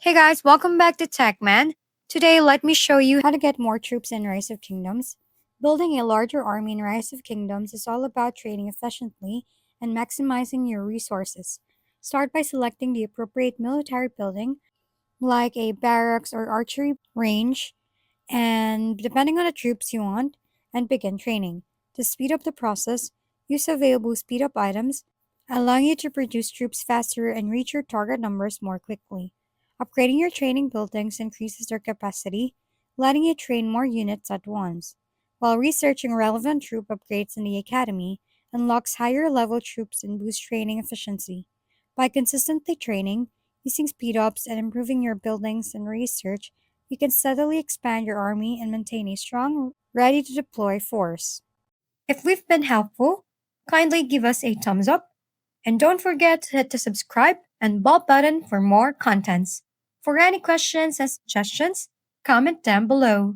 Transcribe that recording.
Hey guys, welcome back to TechMan. Today, let me show you how to get more troops in Rise of Kingdoms. Building a larger army in Rise of Kingdoms is all about training efficiently and maximizing your resources. Start by selecting the appropriate military building, like a barracks or archery range, and depending on the troops you want, and begin training. To speed up the process, use available speed up items, allowing you to produce troops faster and reach your target numbers more quickly. Upgrading your training buildings increases their capacity, letting you train more units at once, while researching relevant troop upgrades in the academy unlocks higher level troops and boosts training efficiency. By consistently training, using speed ups, and improving your buildings and research, you can steadily expand your army and maintain a strong, ready to deploy force. If we've been helpful, kindly give us a thumbs up and don't forget to hit the subscribe and bell button for more contents. For any questions and suggestions, comment down below.